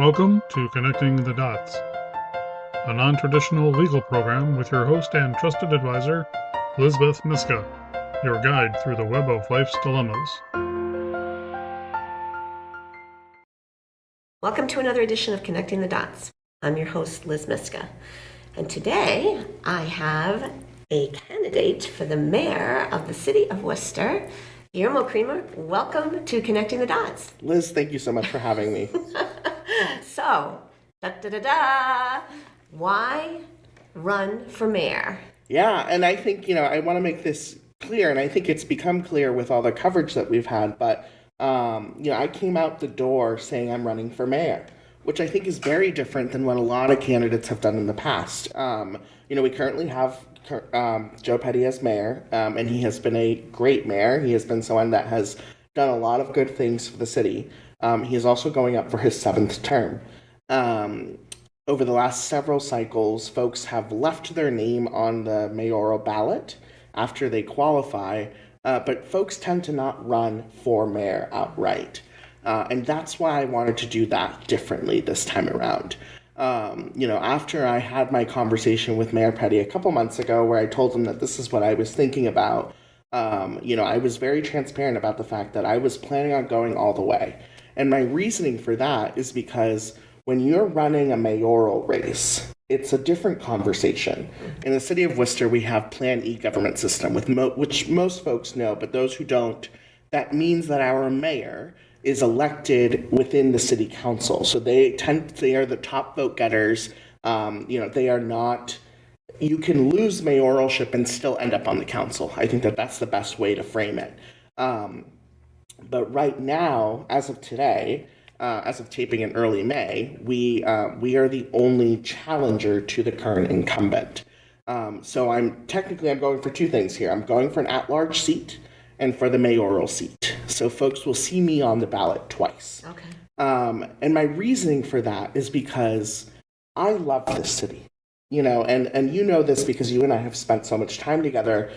Welcome to Connecting the Dots, a non-traditional legal program with your host and trusted advisor, Liz Myska, your guide through the web of life's dilemmas. Welcome to another edition of Connecting the Dots. I'm your host, Liz Myska. And today I have a candidate for the mayor of the city of Worcester, Guillermo Creamer. Welcome to Connecting the Dots. Liz, thank you so much for having me. So, why run for mayor? Yeah, and I think, I want to make this clear, and I think it's become clear with all the coverage that we've had, but, I came out the door saying I'm running for mayor, which I think is very different than what a lot of candidates have done in the past. We currently have Joe Petty as mayor, and he has been a great mayor. He has been someone that has done a lot of good things for the city. He is also going up for his 7th term. Over the last several cycles, folks have left their name on the mayoral ballot after they qualify, but folks tend to not run for mayor outright. And that's why I wanted to do that differently this time around. After I had my conversation with Mayor Petty a couple months ago where I told him that this is what I was thinking about, I was very transparent about the fact that I was planning on going all the way. And my reasoning for that is because when you're running a mayoral race, it's a different conversation. In the city of Worcester, we have Plan E government system, which most folks know, but those who don't, that means that our mayor is elected within the city council. So they are the top vote getters. They are not, you can lose mayoralship and still end up on the council. I think that that's the best way to frame it. But right now, as of today, as of taping in early May, we are the only challenger to the current incumbent. So I'm going for two things here. I'm going for an at-large seat and for the mayoral seat. So folks will see me on the ballot twice. Okay. And my reasoning for that is because I love this city. And you know this because you and I have spent so much time together,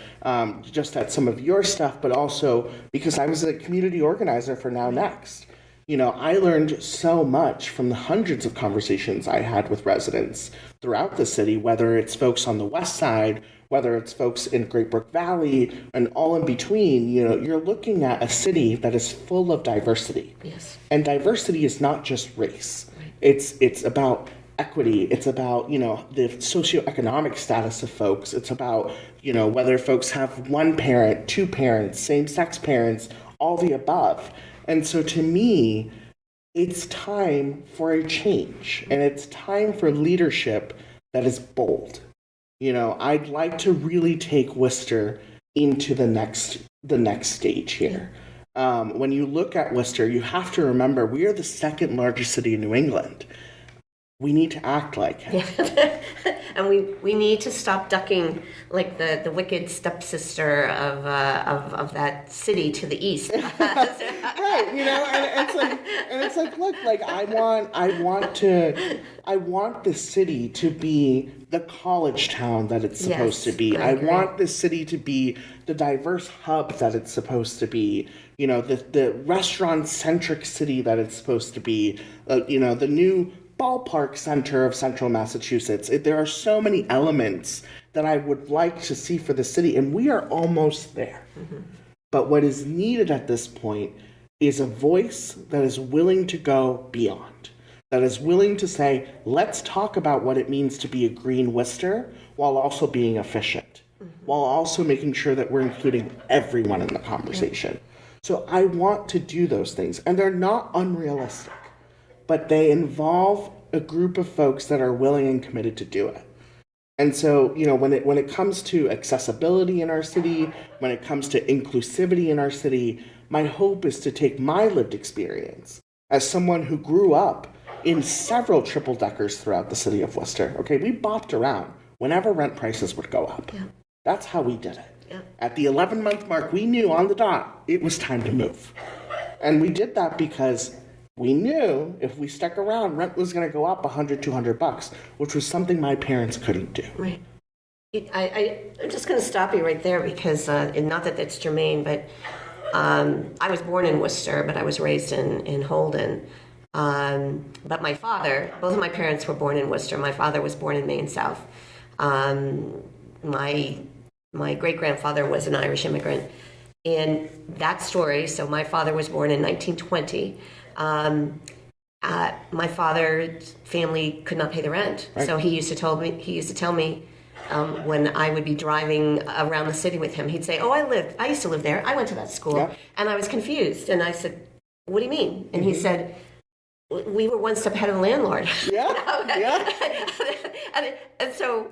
just at some of your stuff, but also because I was a community organizer for Now Next. I learned so much from the hundreds of conversations I had with residents throughout the city, whether it's folks on the west side, whether it's folks in Great Brook Valley, and all in between. You're looking at a city that is full of diversity. Yes. And diversity is not just race. Right. It's about equity. It's about, the socioeconomic status of folks. It's about, whether folks have one parent, two parents, same-sex parents, all the above. And so to me, it's time for a change, and it's time for leadership that is bold. I'd like to really take Worcester into the next stage here. When you look at Worcester, you have to remember we are the second largest city in New England. We need to act like it. Yeah. And we need to stop ducking like the wicked stepsister of that city to the east. Right, and it's like, look, like I want the city to be the college town that it's supposed to be. I want the city to be the diverse hub that it's supposed to be. The restaurant-centric city that it's supposed to be. The new ballpark center of central Massachusetts. There are so many elements that I would like to see for the city, and we are almost there. Mm-hmm. But what is needed at this point is a voice that is willing to go beyond, that is willing to say, let's talk about what it means to be a green Worcester while also being efficient, while also making sure that we're including everyone in the conversation. So I want to do those things, and they're not unrealistic, but they involve a group of folks that are willing and committed to do it. And so, when it comes to accessibility in our city, when it comes to inclusivity in our city, my hope is to take my lived experience as someone who grew up in several triple deckers throughout the city of Worcester. Okay, we bopped around whenever rent prices would go up. Yeah. That's how we did it. Yeah. At the 11-month mark, we knew on the dot it was time to move. And we did that because we knew if we stuck around, rent was going to go up $100, $200, which was something my parents couldn't do. Right. I'm just going to stop you right there because, not that that's germane, but I was born in Worcester, but I was raised in Holden. But my father, both of my parents were born in Worcester. My father was born in Maine South. My great-grandfather was an Irish immigrant. And that story, so my father was born in 1920. My father's family could not pay the rent. Right. So he used to tell me when I would be driving around the city with him, he'd say, I used to live there. I went to that school. Yeah. And I was confused. And I said, what do you mean? And he said, we were one step ahead of the landlord. Yeah, yeah. and so,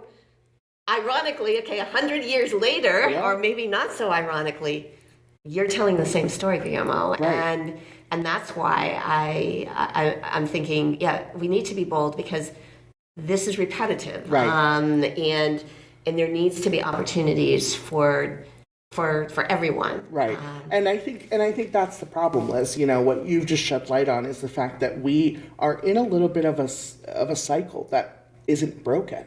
ironically, 100 years later, or maybe not so ironically, you're telling the same story, Guillermo. Right. And that's why I'm thinking, we need to be bold because this is repetitive. Right. And there needs to be opportunities for everyone. Right. And I think that's the problem, Liz. What you've just shed light on is the fact that we are in a little bit of a cycle that isn't broken.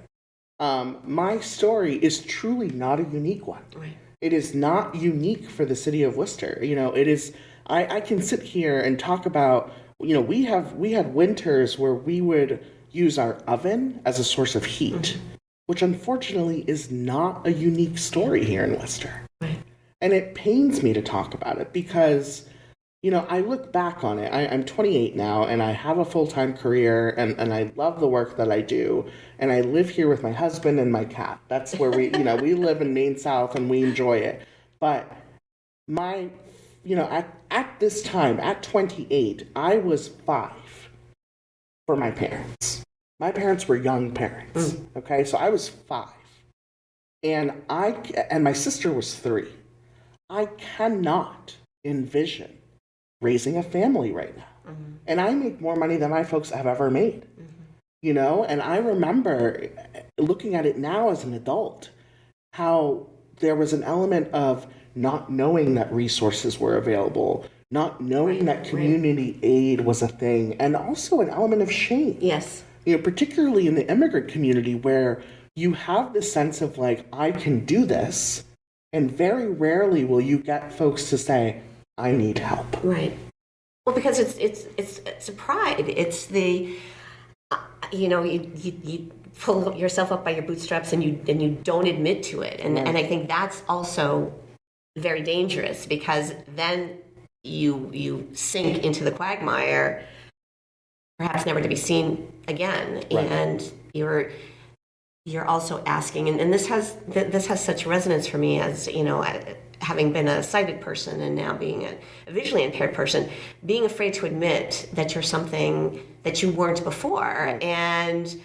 My story is truly not a unique one. Right. It is not unique for the city of Worcester. It is. I can sit here and talk about. We had winters where we would use our oven as a source of heat, which unfortunately is not a unique story here in Worcester. Right. And it pains me to talk about it because, I look back on it. I'm 28 now and I have a full-time career and I love the work that I do. And I live here with my husband and my cat. That's where we live in Maine South and we enjoy it. But at this time, at 28, I was 5 for my parents. My parents were young parents. Okay, so I was 5. And my sister was 3. I cannot envision raising a family right now. And I make more money than my folks have ever made. And I remember looking at it now as an adult, how there was an element of not knowing that resources were available, not knowing that community aid was a thing, and also an element of shame. Yes. Particularly in the immigrant community where you have this sense of I can do this, and very rarely will you get folks to say, I need help. Right. Well, because it's a pride. It's the, you pull yourself up by your bootstraps and you don't admit to it. And I think that's also very dangerous because then you sink into the quagmire, perhaps never to be seen again. Right. And you're also asking, and this has such resonance for me as, having been a sighted person and now being a visually impaired person, being afraid to admit that you're something that you weren't before, right. and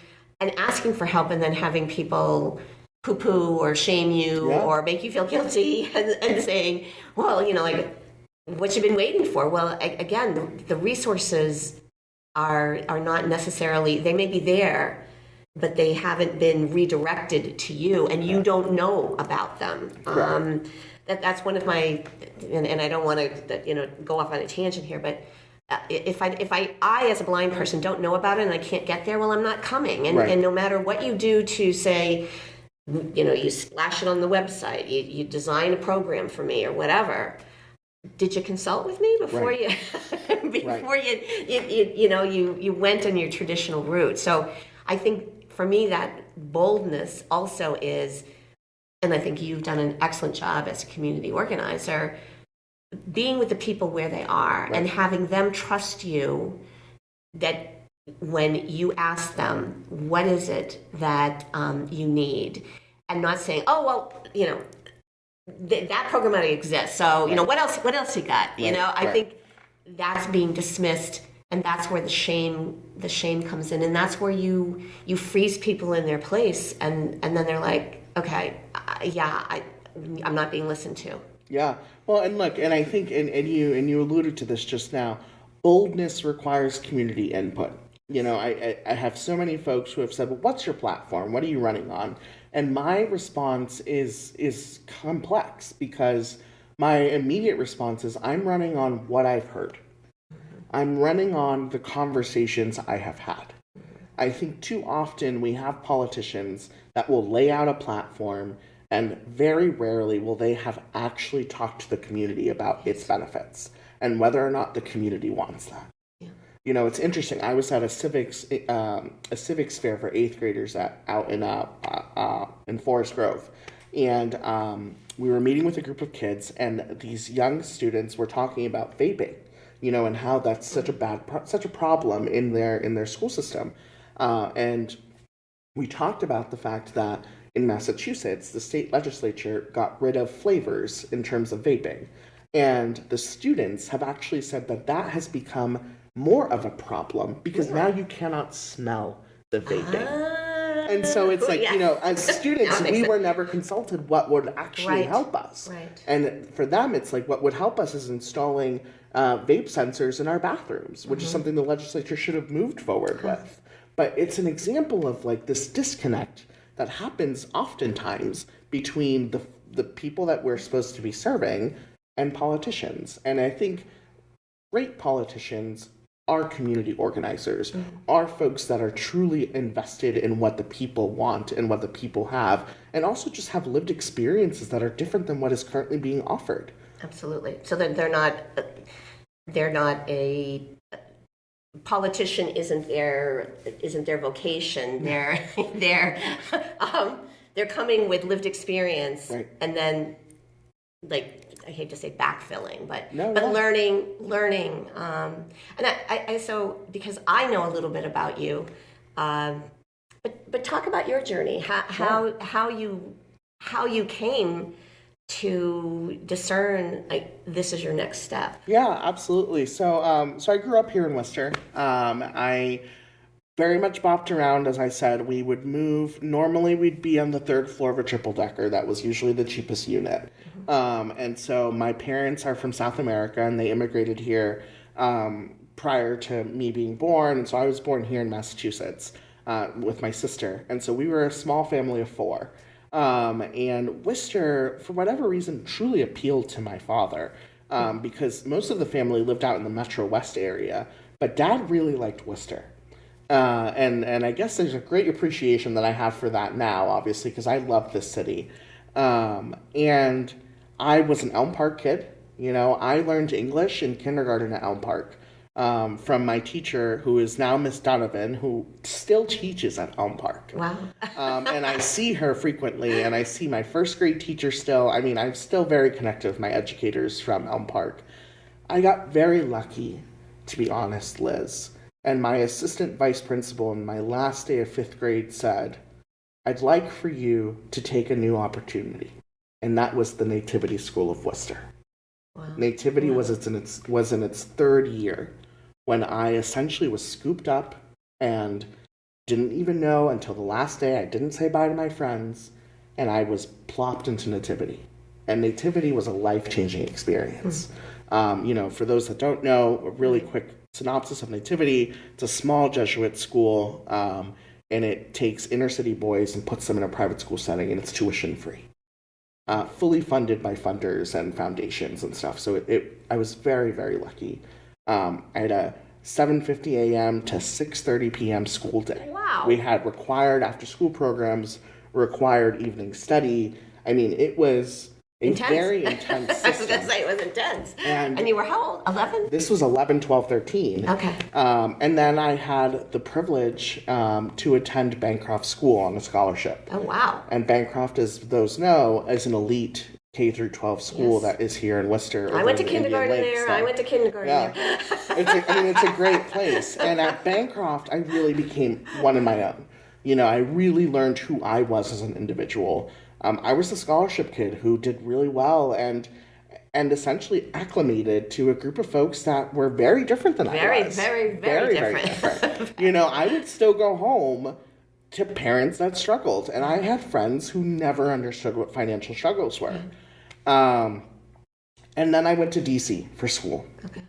asking for help and then having people poo-poo or shame you or make you feel guilty and saying, well, what you've been waiting for. Well, again, the resources are not necessarily, they may be there, but they haven't been redirected to you and you don't know about them. That's one of my, and I don't want to, go off on a tangent here, but if I as a blind person don't know about it and I can't get there, well, I'm not coming. And no matter what you do to say, you splash it on the website, you design a program for me or whatever, did you consult with me before you you went on your traditional route? So I think for me that boldness also is, and I think you've done an excellent job as a community organizer, being with the people where they are and having them trust you that when you ask them, what is it that you need? And not saying, oh, well, that program already exists. So, what else you got? I think that's being dismissed, and that's where the shame comes in, and that's where you freeze people in their place, and then they're like, okay, I'm not being listened to. Yeah. Well, and look, and I think, and you alluded to this just now, boldness requires community input. I have so many folks who have said, well, what's your platform? What are you running on? And my response is complex because my immediate response is I'm running on what I've heard. I'm running on the conversations I have had. I think too often we have politicians that will lay out a platform and very rarely will they have actually talked to the community about its benefits and whether or not the community wants that. Yeah. It's interesting. I was at a civics fair for eighth graders out in Forest Grove, and we were meeting with a group of kids, and these young students were talking about vaping, and how that's such a problem in their school system, and we talked about the fact that in Massachusetts, the state legislature got rid of flavors in terms of vaping. And the students have actually said that has become more of a problem because now you cannot smell the vaping. And so it's like, as students, we were never consulted what would actually help us. Right. And for them, it's like what would help us is installing vape sensors in our bathrooms, which is something the legislature should have moved forward with. But it's an example of like this disconnect that happens oftentimes between the people that we're supposed to be serving and politicians. And I think great politicians are community organizers, are folks that are truly invested in what the people want and what the people have, and also just have lived experiences that are different than what is currently being offered. Absolutely. So that they're not a politician isn't their vocation. They're coming with lived experience, right. And then, like, I hate to say backfilling, but learning. And I so because I know a little bit about you, but talk about your journey. How you came to discern like this is your next step. Yeah, absolutely. So I grew up here in Worcester. I very much bopped around. As I said, we would move. Normally we'd be on the third floor of a triple decker. That was usually the cheapest unit. And so my parents are from South America and they immigrated here prior to me being born. And so I was born here in Massachusetts with my sister. And so we were a small family of four. And Worcester, for whatever reason, truly appealed to my father because most of the family lived out in the Metro West area, but Dad really liked Worcester. And I guess there's a great appreciation that I have for that now, obviously, because I love this city. And I was an Elm Park kid. I learned English in kindergarten at Elm Park from my teacher, who is now Miss Donovan, who still teaches at Elm Park. Wow. And I see her frequently, and I see my first grade teacher still. I mean, I'm still very connected with my educators from Elm Park. I got very lucky, to be honest, Liz. And my assistant vice principal in my last day of fifth grade said, "I'd like for you to take a new opportunity." And that was the Nativity School of Worcester. Wow. Nativity was in its third year when I essentially was scooped up and didn't even know until the last day. I didn't say bye to my friends, and I was plopped into Nativity. And Nativity was a life-changing experience. For those that don't know, a really quick synopsis of Nativity: it's a small Jesuit school, and it takes inner city boys and puts them in a private school setting, and it's tuition free. Fully funded by funders and foundations and stuff. So I was very, very lucky. I had a 7:50 a.m. to 6:30 p.m. school day. Wow. We had required after-school programs, required evening study. I mean, it was very intense system. I was going to say, it was intense. And you were how old? 11? This was 11, 12, 13. Okay. And then I had the privilege to attend Bancroft School on a scholarship. Oh, wow. And Bancroft, as those know, is an elite K through 12 school that is here in Worcester. I went to kindergarten there. I went to kindergarten there. It's a great place. And at Bancroft, I really became one of my own. I really learned who I was as an individual. I was the scholarship kid who did really well and essentially acclimated to a group of folks that were very different than I was. Very different. I would still go home to parents that struggled, and I had friends who never understood what financial struggles were. And then I went to DC for school,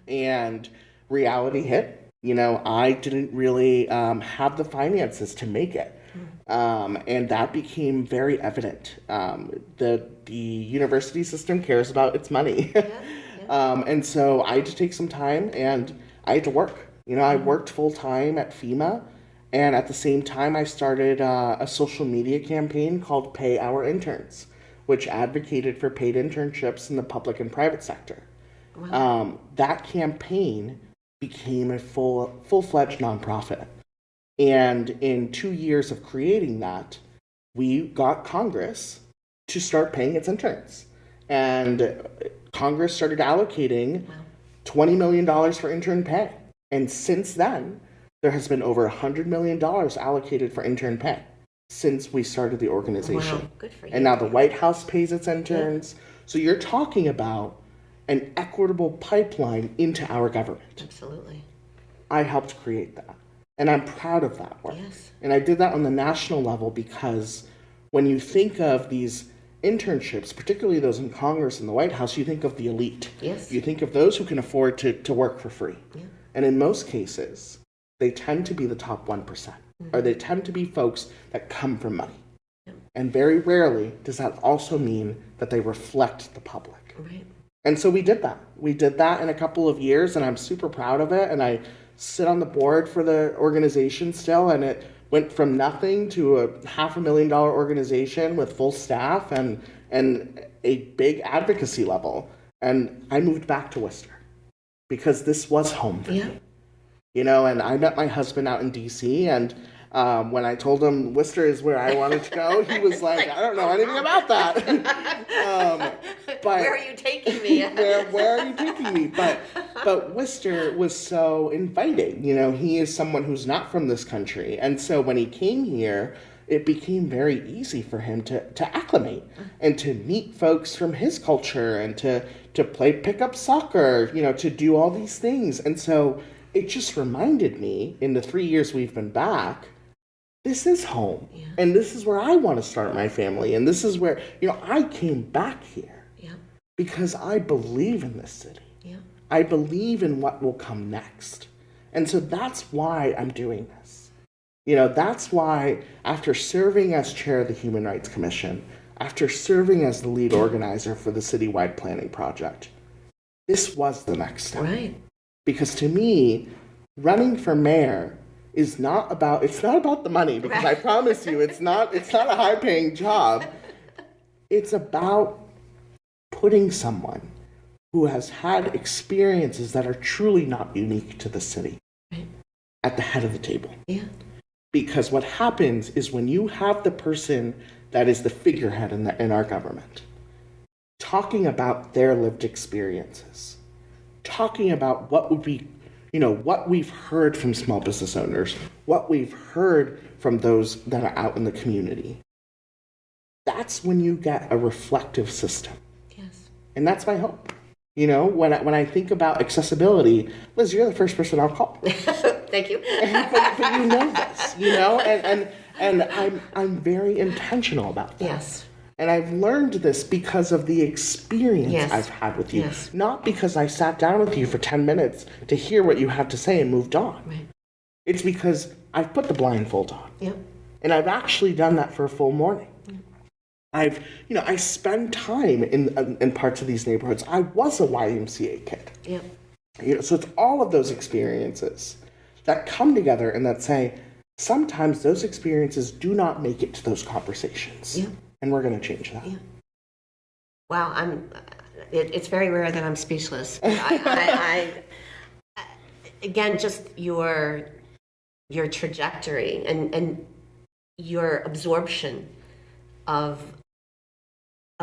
and reality hit. I didn't really have the finances to make it. And that became very evident. The university system cares about its money. And so I had to take some time and I had to work. I worked full time at FEMA, and at the same time I started a social media campaign called Pay Our Interns, which advocated for paid internships in the public and private sector. Wow. That campaign became a full-fledged nonprofit. And in 2 years of creating that, we got Congress to start paying its interns. And Congress started allocating $20 million for intern pay. And since then, there has been over $100 million allocated for intern pay since we started the organization. Wow, good for you. And now the White House pays its interns. Yeah. So you're talking about an equitable pipeline into our government. Absolutely. I helped create that. And I'm proud of that work. Yes. And I did that on the national level because when you think of these internships, particularly those in Congress and the White House, you think of the elite. Yes. You think of those who can afford to work for free. Yeah. And in most cases, they tend to be the top 1%, or they tend to be folks that come from money. Yeah. And very rarely does that also mean that they reflect the public. Right. And so we did that. We did that in a couple of years, and I'm super proud of it. And I sit on the board for the organization still, and it went from nothing to a $500,000 organization with full staff and a big advocacy level. And I moved back to Worcester because this was home for me. You know, and I met my husband out in D.C., and when I told him Worcester is where I wanted to go, he was like, I don't know anything about that. But where are you taking me? where are you taking me? But Worcester was so inviting. You know, he is someone who's not from this country. And so when he came here, it became very easy for him to acclimate and to meet folks from his culture and to play pickup soccer, you know, to do all these things. And so it just reminded me in the 3 years we've been back, this is home. Yeah. And this is where I want to start my family. And this is where, you know, I came back here because I believe in this city. Yeah. I believe in what will come next. And so that's why I'm doing this. You know, that's why after serving as chair of the Human Rights Commission, after serving as the lead organizer for the citywide planning project, this was the next step. Right. Because to me, running for mayor is not about the money, because I promise you it's not a high-paying job. It's about putting someone who has had experiences that are truly not unique to the city at the head of the table. Yeah. Because what happens is when you have the person that is the figurehead in our government talking about their lived experiences, talking about what would be, you know, what we've heard from small business owners, what we've heard from those that are out in the community, that's when you get a reflective system. Yes. And that's my hope. You know, when I think about accessibility, Liz, you're the first person I'll call. Thank you. but you know this, you know, and I'm very intentional about that. Yes. And I've learned this because of the experience I've had with you. Yes. Not because I sat down with you for 10 minutes to hear what you had to say and moved on. Right. It's because I've put the blindfold on. Yep. And I've actually done that for a full morning. Yep. I spend time in parts of these neighborhoods. I was a YMCA kid. Yep. You know, so it's all of those experiences that come together and that say, sometimes those experiences do not make it to those conversations. Yep. And we're going to change that. Yeah. Wow, it's very rare that I'm speechless. Again, just your trajectory and your absorption of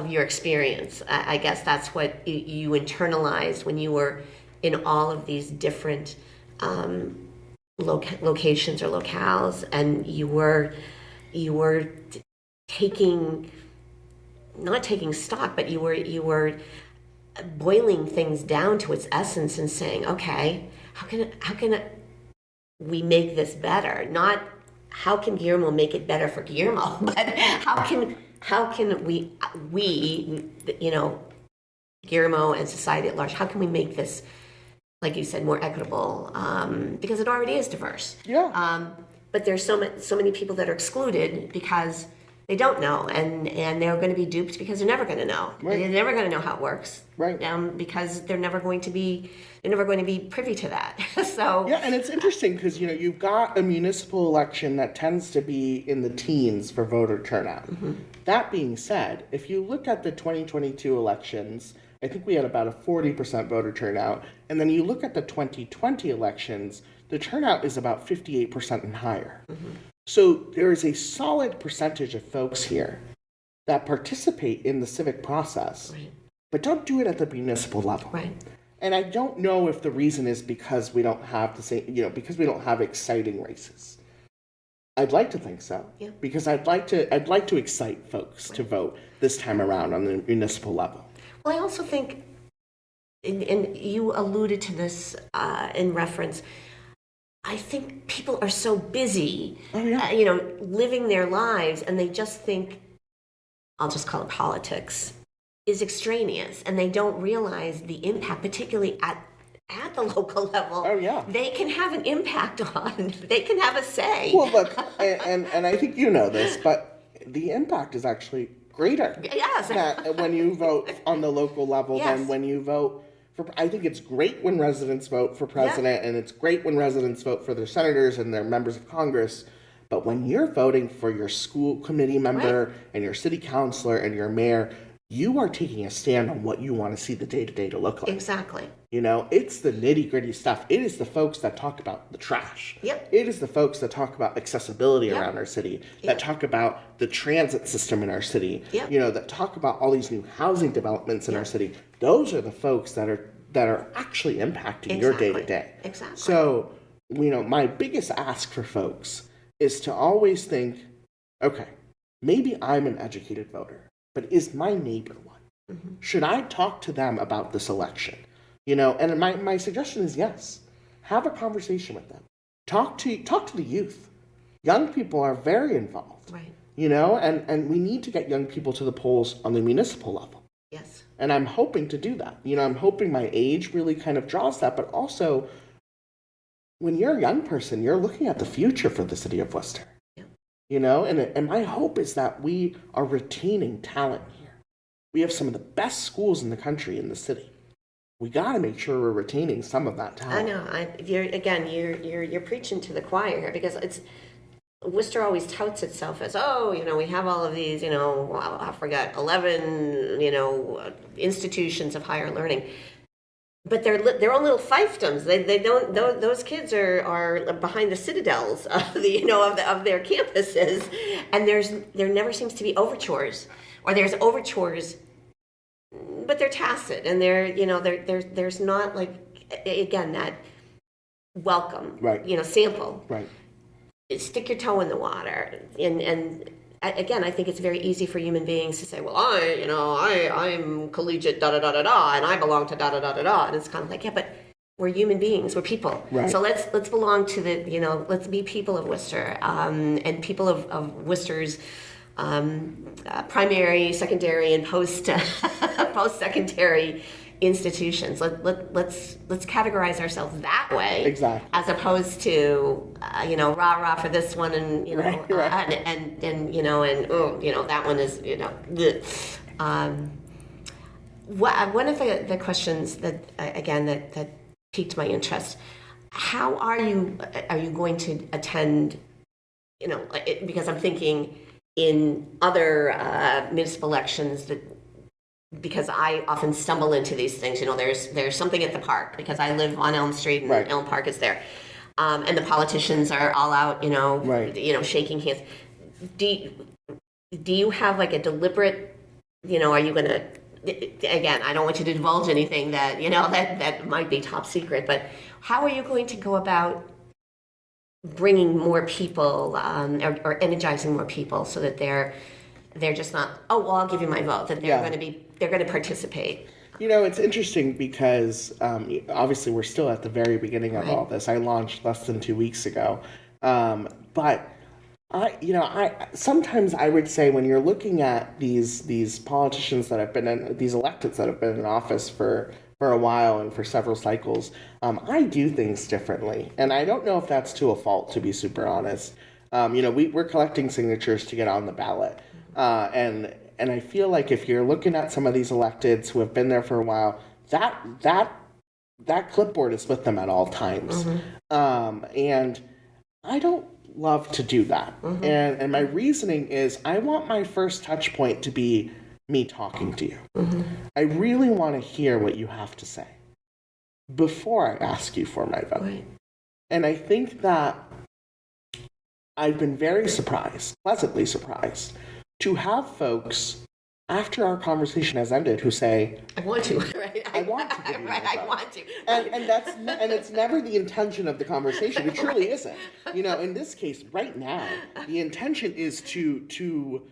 your experience. I guess that's what you internalized when you were in all of these different locations or locales, and you were not taking stock, but you were boiling things down to its essence and saying, okay, how can we make this better? Not how can Guillermo make it better for Guillermo, but how can we, you know, Guillermo and society at large, how can we make this, like you said, more equitable? Because it already is diverse. Yeah. But there's so many people that are excluded because they don't know, and they're going to be duped because they're never going to know. Right. They're never going to know how it works. Right. Because they're never going to be privy to that. So yeah, and it's interesting because you've got a municipal election that tends to be in the teens for voter turnout. Mm-hmm. That being said, if you look at the 2022 elections I think we had about a 40% voter turnout. And then you look at the 2020 elections, the turnout is about 58% and higher. So there is a solid percentage of folks here that participate in the civic process, but don't do it at the municipal level. And I don't know if the reason is because we don't have the same, because we don't have exciting races. I'd like to think so, because I'd like to excite folks to vote this time around on the municipal level. Well, I also think, and you alluded to this in reference, I think people are so busy, living their lives, and they just think, I'll just call it politics, is extraneous, and they don't realize the impact, particularly at the local level. They can have an impact on, they can have a say. Well, look, and I think you know this, but the impact is actually greater when you vote on the local level than when you vote for. I think it's great when residents vote for president, and it's great when residents vote for their senators and their members of Congress. But when you're voting for your school committee member and your city councilor and your mayor, you are taking a stand on what you want to see the day-to-day to look like. Exactly. It's the nitty-gritty stuff. It is the folks that talk about the trash. It is the folks that talk about accessibility around our city, that talk about the transit system in our city, that talk about all these new housing developments in our city. Those are the folks that are actually impacting your day-to-day. Exactly. So, my biggest ask for folks is to always think, okay, maybe I'm an educated voter, but is my neighbor one? Should I talk to them about this election? And my suggestion is yes. Have a conversation with them. Talk to the youth. Young people are very involved. And we need to get young people to the polls on the municipal level. And I'm hoping to do that. I'm hoping my age really kind of draws that, but also when you're a young person, you're looking at the future for the city of Worcester. And my hope is that we are retaining talent here. We have some of the best schools in the country in the city. We got to make sure we're retaining some of that talent. I know. You're preaching to the choir here, because Worcester always touts itself as, we have all of these, I forgot, 11, institutions of higher learning. But they're all little fiefdoms. They don't. Those kids are behind the citadels of of their campuses, and there never seems to be overtures, or there's overtures, but they're tacit, and there's not, like, again, that welcome, sample, stick your toe in the water, and again, I think it's very easy for human beings to say, well, I'm collegiate, da-da-da-da-da, and I belong to da-da-da-da-da. And it's kind of like, but we're human beings, we're people. So let's belong to let's be people of Worcester, and people of Worcester's primary, secondary, and post-secondary institutions. Let's categorize ourselves that way, as opposed to rah for this one, and that one is one of the questions that piqued my interest. How are you going to attend? Because I'm thinking in other municipal elections that. Because I often stumble into these things, there's something at the park, because I live on Elm Street, and Elm Park is there, and the politicians are all out, shaking hands. Do you have like a deliberate, are you going to? Again, I don't want you to divulge anything that that might be top secret, but how are you going to go about bringing more people or energizing more people so that they're just not, I'll give you my vote, that they're going to participate. It's interesting because obviously we're still at the very beginning of all this. I launched less than 2 weeks ago. But I sometimes I would say when you're looking at these politicians that have been these electeds that have been in office for a while and for several cycles, I do things differently. And I don't know if that's to a fault, to be super honest. We're collecting signatures to get on the ballot. And I feel like if you're looking at some of these electeds who have been there for a while, that clipboard is with them at all times. And I don't love to do that. And my reasoning is I want my first touch point to be me talking to you. I really want to hear what you have to say before I ask you for my vote. Right. And I think that I've been very surprised, pleasantly surprised, to have folks after our conversation has ended who say, I want to, right? I want to give you right, my I vote. want to. And it's never the intention of the conversation. It truly isn't. In this case, right now, the intention is to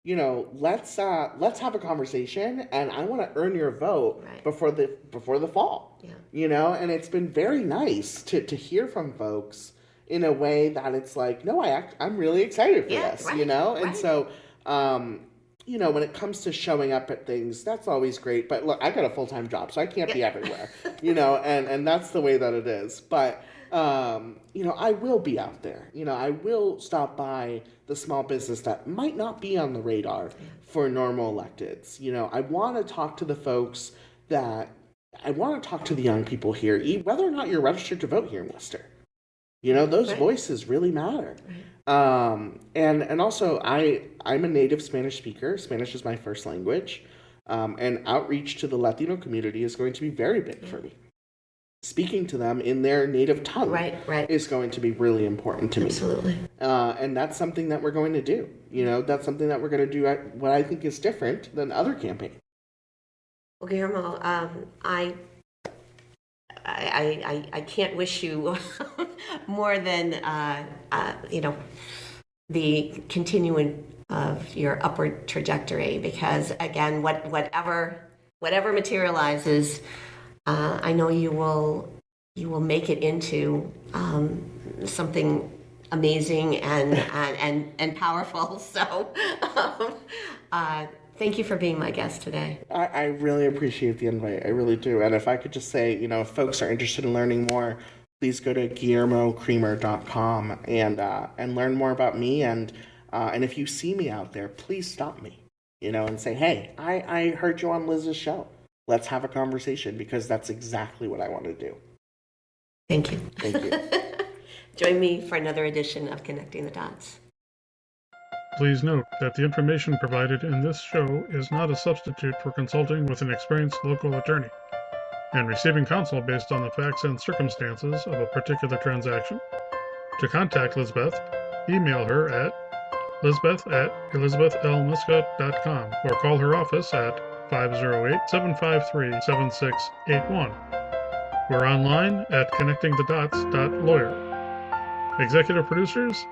let's have a conversation, and I want to earn your vote Right. before the fall. Yeah. And it's been very nice to hear from folks in a way that it's like, no, I'm really excited for this. Right, And right. so when it comes to showing up at things, that's always great. But look, I got a full-time job, so I can't be everywhere, and that's the way that it is. But, I will be out there. I will stop by the small business that might not be on the radar for normal electeds. I want to talk to the folks I want to talk to the young people here, whether or not you're registered to vote here in Worcester. Those Right. voices really matter. Right. And also, I'm a native Spanish speaker. Spanish is my first language. And outreach to the Latino community is going to be very big for me. Speaking to them in their native tongue Right. is going to be really important to me. Absolutely. And that's something that we're going to do. That's something that we're going to do what I think is different than other campaigns. Well, Guillermo, I can't wish you more than the continuing of your upward trajectory, because again, whatever materializes, I know you will make it into something amazing and powerful. So thank you for being my guest today. I really appreciate the invite. I really do. And if I could just say, if folks are interested in learning more, please go to GuillermoCreamer.com and learn more about me. And if you see me out there, please stop me, and say, hey, I heard you on Liz's show. Let's have a conversation, because that's exactly what I want to do. Thank you. Thank you. Join me for another edition of Connecting the Dots. Please note that the information provided in this show is not a substitute for consulting with an experienced local attorney and receiving counsel based on the facts and circumstances of a particular transaction. To contact Lizbeth, email her at lisbeth@elizabethlmyska.com or call her office at 508-753-7681. We're online at connectingthedots.lawyer. Executive producers,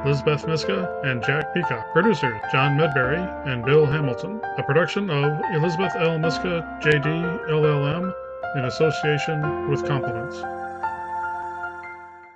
Liz Myska and Jack Peacock. Producers, John Medberry and Bill Hamilton. A production of Elizabeth L. Myska, JD, LLM, in association with Compliments.